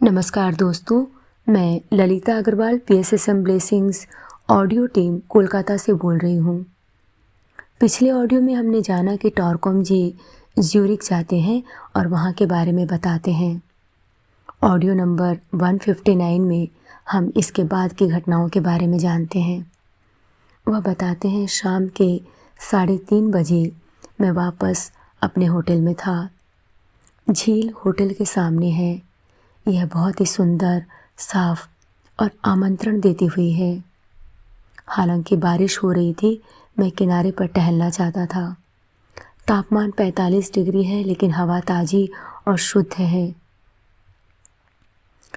नमस्कार दोस्तों, मैं Lalita Agarwal PSSM blessings audio team Kolkata से बोल रही हूँ। पिछले ऑडियो में हमने जाना कि टॉरकॉम जी ज्यूरिख जाते हैं और वहाँ के बारे में बताते हैं। ऑडियो नंबर 159 में हम इसके बाद की घटनाओं के बारे में जानते हैं। वह बताते हैं शाम के 3:30 बजे मैं वापस अपने होटल में था। झील होटल के सामने है। यह बहुत ही सुंदर, साफ और आमंत्रण देती हुई है। हालांकि बारिश हो रही थी, मैं किनारे पर टहलना चाहता था। तापमान 45 डिग्री है, लेकिन हवा ताज़ी और शुद्ध है।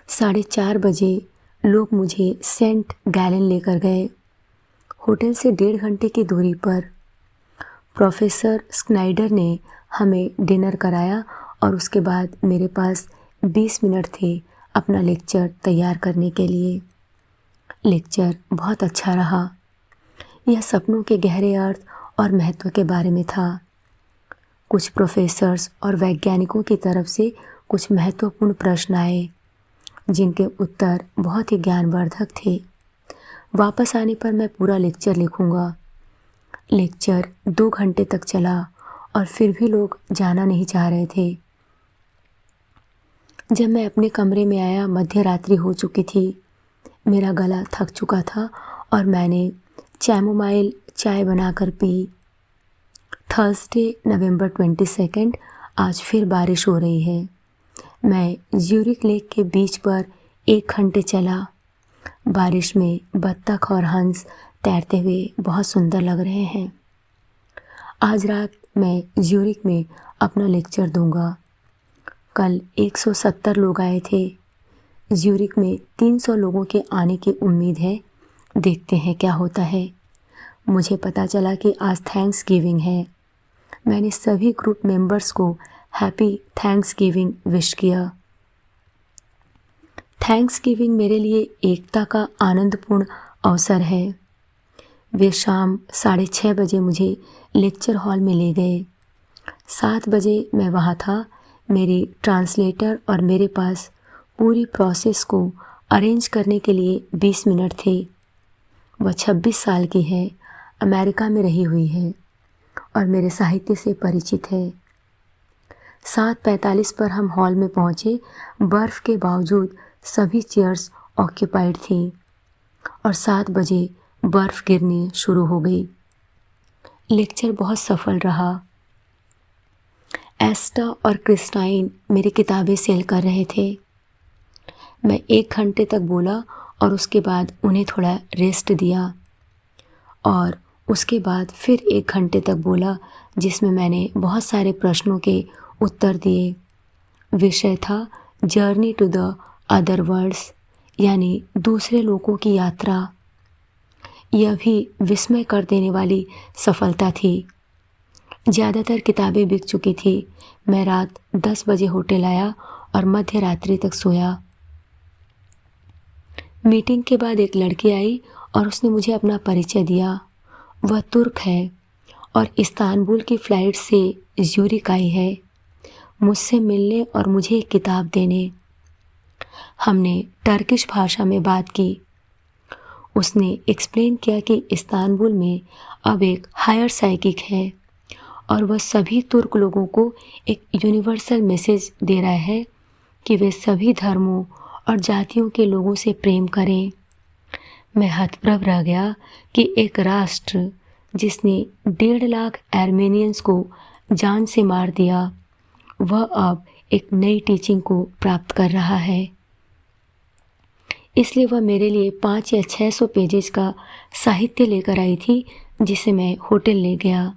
4:30 बजे लोग मुझे सेंट गैलन लेकर गए। होटल से 1.5 घंटे की दूरी पर प्रोफेसर स्नाइडर ने हमें डिनर कराया और उसके बाद मेरे पास 20 मिनट थे अपना लेक्चर तैयार करने के लिए। लेक्चर बहुत अच्छा रहा। यह सपनों के गहरे अर्थ और महत्व के बारे में था। कुछ प्रोफेसर्स और वैज्ञानिकों की तरफ से कुछ महत्वपूर्ण प्रश्न आए, जिनके उत्तर बहुत ही ज्ञानवर्धक थे। वापस आने पर मैं पूरा लेक्चर लिखूंगा। लेक्चर 2 घंटे तक चला और फिर भी लोग जाना नहीं चाह रहे थे। जब मैं अपने कमरे में आया, मध्य रात्रि हो चुकी थी। मेरा गला थक चुका था और मैंने चैमोमाइल चाय बनाकर पी। थर्सडे नवंबर 22 आज फिर बारिश हो रही है। मैं ज्यूरिख लेक के बीच पर 1 घंटे चला। बारिश में बत्तख और हंस तैरते हुए बहुत सुंदर लग रहे हैं। आज रात मैं ज्यूरिख में अपना लेक्चर दूंगा। कल 170 लोग आए थे। ज्यूरिख में 300 लोगों के आने की उम्मीद है। देखते हैं क्या होता है। मुझे पता चला कि आज थैंक्स गिविंग है। मैंने सभी ग्रुप मेंबर्स को हैप्पी थैंक्स गिविंग विश किया। थैंक्स गिविंग मेरे लिए एकता का आनंदपूर्ण अवसर है। वे शाम 6:30 बजे मुझे लेक्चर हॉल में ले गए। 7 बजे मैं वहाँ था। मेरी ट्रांसलेटर और मेरे पास पूरी प्रोसेस को अरेंज करने के लिए 20 मिनट थे। वह 26 साल की है, अमेरिका में रही हुई है और मेरे साहित्य से परिचित है। 7:45 पर हम हॉल में पहुँचे। बर्फ़ के बावजूद सभी चेयर्स ऑक्यूपाइड थीं और 7 बजे बर्फ़ गिरनी शुरू हो गई। लेक्चर बहुत सफल रहा। एस्टा और क्रिस्टाइन मेरी किताबें सेल कर रहे थे। मैं 1 घंटे तक बोला और उसके बाद उन्हें थोड़ा रेस्ट दिया और उसके बाद फिर 1 घंटे तक बोला, जिसमें मैंने बहुत सारे प्रश्नों के उत्तर दिए। विषय था journey to the other worlds, यानी दूसरे लोगों की यात्रा। यह भी विस्मय कर देने वाली सफलता थी। ज़्यादातर किताबें बिक चुकी थी। मैं रात 10 बजे होटल आया और मध्य रात्रि तक सोया। मीटिंग के बाद एक लड़की आई और उसने मुझे अपना परिचय दिया। वह तुर्क है और इस्तांबुल की फ़्लाइट से ज्यूरिख आई है, मुझसे मिलने और मुझे एक किताब देने। हमने टर्किश भाषा में बात की। उसने एक्सप्लेन किया कि इस्तांबुल में अब एक हायर साइकिक है और वह सभी तुर्क लोगों को एक यूनिवर्सल मैसेज दे रहा है कि वे सभी धर्मों और जातियों के लोगों से प्रेम करें। मैं हतप्रभ रह गया कि एक राष्ट्र जिसने 1.5 लाख आर्मेनियंस को जान से मार दिया, वह अब एक नई टीचिंग को प्राप्त कर रहा है। इसलिए वह मेरे लिए 500 या 600 पेजेस का साहित्य लेकर आई थी, जिसे मैं होटल ले गया।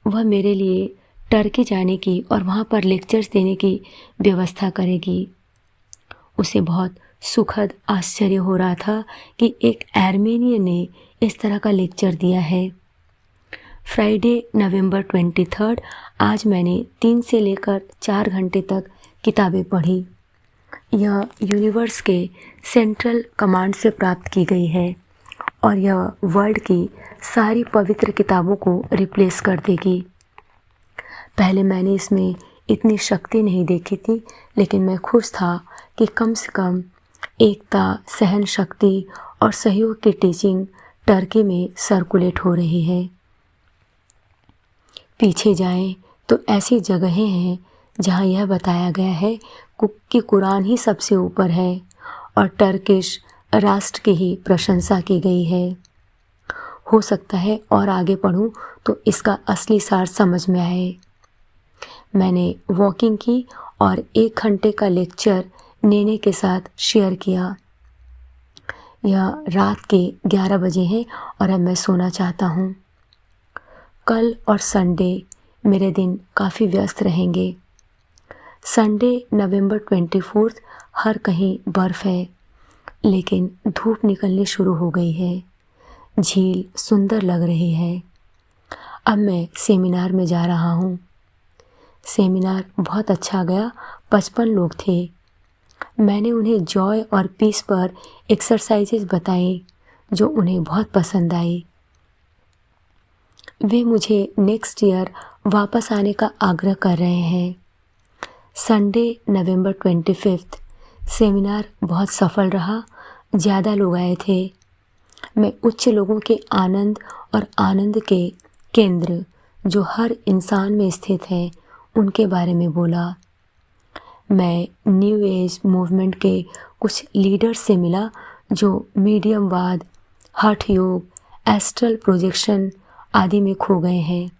वह मेरे लिए टर्की जाने की और वहाँ पर लेक्चर्स देने की व्यवस्था करेगी। उसे बहुत सुखद आश्चर्य हो रहा था कि एक आर्मेनियन ने इस तरह का लेक्चर दिया है। फ्राइडे नवंबर 23 आज मैंने 3 से लेकर 4 घंटे तक किताबें पढ़ी। यह यूनिवर्स के सेंट्रल कमांड से प्राप्त की गई है और यह वर्ल्ड की सारी पवित्र किताबों को रिप्लेस कर देगी। पहले मैंने इसमें इतनी शक्ति नहीं देखी थी, लेकिन मैं खुश था कि कम से कम एकता, सहन शक्ति और सहयोग की टीचिंग टर्की में सर्कुलेट हो रही है। पीछे जाएं तो ऐसी जगहें हैं जहां यह बताया गया है कि कुरान ही सबसे ऊपर है और टर्किश राष्ट्र की ही प्रशंसा की गई है। हो सकता है और आगे पढ़ूं तो इसका असली सार समझ में आए। मैंने वॉकिंग की और 1 घंटे का लेक्चर नेने के साथ शेयर किया। यह रात के 11 बजे हैं और अब मैं सोना चाहता हूँ। कल और संडे मेरे दिन काफ़ी व्यस्त रहेंगे। संडे नवंबर 24 हर कहीं बर्फ़ है, लेकिन धूप निकलनी शुरू हो गई है। झील सुंदर लग रही है। अब मैं सेमिनार में जा रहा हूँ। सेमिनार बहुत अच्छा गया। 55 लोग थे। मैंने उन्हें जॉय और पीस पर एक्सरसाइजेज बताई जो उन्हें बहुत पसंद आई। वे मुझे नेक्स्ट ईयर वापस आने का आग्रह कर रहे हैं। संडे नवंबर 25 सेमिनार बहुत सफल रहा। ज़्यादा लोग आए थे। मैं उच्च लोगों के आनंद और आनंद के केंद्र जो हर इंसान में स्थित हैं उनके बारे में बोला। मैं न्यू एज मूवमेंट के कुछ लीडर्स से मिला जो मीडियमवाद, हठ योग, एस्ट्रल प्रोजेक्शन आदि में खो गए हैं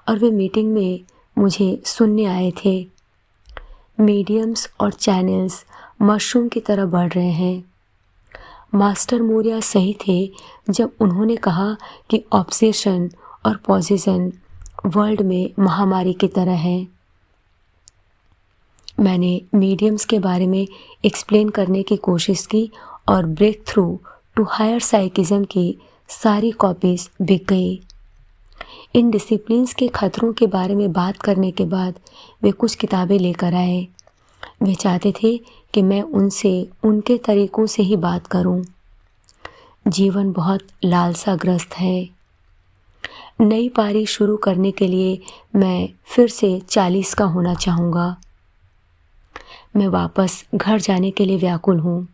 और वे मीटिंग में मुझे सुनने आए थे। मीडियम्स और चैनल्स मशरूम की तरह बढ़ रहे हैं। मास्टर मोरिया सही थे जब उन्होंने कहा कि ऑब्सेशन और पोजीशन वर्ल्ड में महामारी की तरह है। मैंने मीडियम्स के बारे में एक्सप्लेन करने की कोशिश की और ब्रेक थ्रू टू हायर साइकिज्म की सारी कॉपीज़ बिक गई। इन डिसिप्लिन्स के खतरों के बारे में बात करने के बाद वे कुछ किताबें लेकर आए। वे चाहते थे कि मैं उनसे उनके तरीक़ों से ही बात करूं। जीवन बहुत लालसाग्रस्त है। नई पारी शुरू करने के लिए मैं फिर से 40 का होना चाहूँगा। मैं वापस घर जाने के लिए व्याकुल हूँ।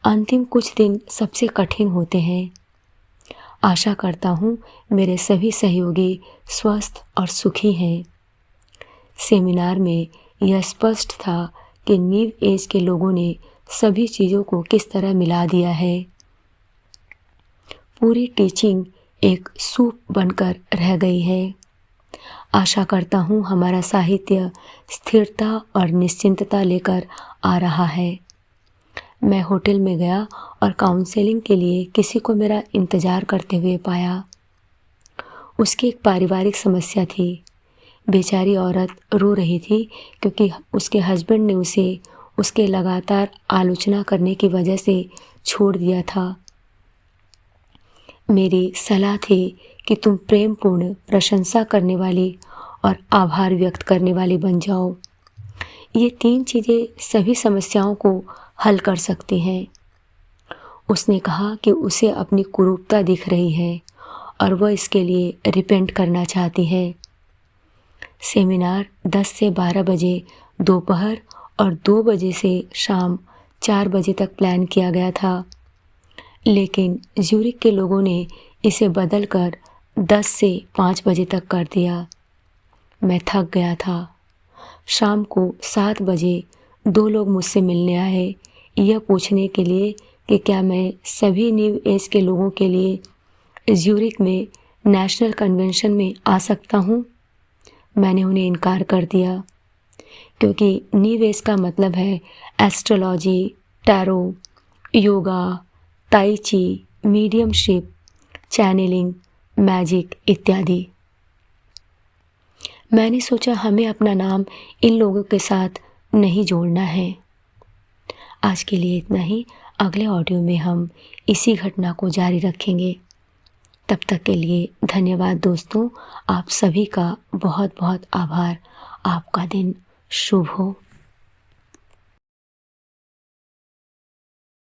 अंतिम कुछ दिन सबसे कठिन होते हैं। आशा करता हूँ मेरे सभी सहयोगी स्वस्थ और सुखी हैं। सेमिनार में यह स्पष्ट था कि न्यू एज के लोगों ने सभी चीज़ों को किस तरह मिला दिया है। पूरी टीचिंग एक सूप बनकर रह गई है। आशा करता हूँ हमारा साहित्य स्थिरता और निश्चिंतता लेकर आ रहा है। मैं होटल में गया और काउंसलिंग के लिए किसी को मेरा इंतज़ार करते हुए पाया। उसकी एक पारिवारिक समस्या थी। बेचारी औरत रो रही थी क्योंकि उसके हस्बैंड ने उसे उसके लगातार आलोचना करने की वजह से छोड़ दिया था। मेरी सलाह थी कि तुम प्रेमपूर्ण प्रशंसा करने वाली और आभार व्यक्त करने वाली बन जाओ। ये 3 चीज़ें सभी समस्याओं को हल कर सकती हैं। उसने कहा कि उसे अपनी कुरूपता दिख रही है और वह इसके लिए रिपेंट करना चाहती है। सेमिनार 10 से 12 बजे दोपहर और 2 बजे से शाम 4 बजे तक प्लान किया गया था, लेकिन ज्यूरिख के लोगों ने इसे बदलकर 10 से 5 बजे तक कर दिया। मैं थक गया था। शाम को 7 बजे 2 लोग मुझसे मिलने आए यह पूछने के लिए कि क्या मैं सभी न्यू एज के लोगों के लिए ज्यूरिख में नेशनल कन्वेंशन में आ सकता हूँ। मैंने उन्हें इनकार कर दिया क्योंकि न्यू एज का मतलब है एस्ट्रोलॉजी, टैरो, योगा, ताई ची, मीडियमशिप, चैनलिंग, मैजिक इत्यादि। मैंने सोचा हमें अपना नाम इन लोगों के साथ नहीं जोड़ना है। आज के लिए इतना ही। अगले ऑडियो में हम इसी घटना को जारी रखेंगे। तब तक के लिए धन्यवाद दोस्तों। आप सभी का बहुत बहुत आभार। आपका दिन शुभ हो।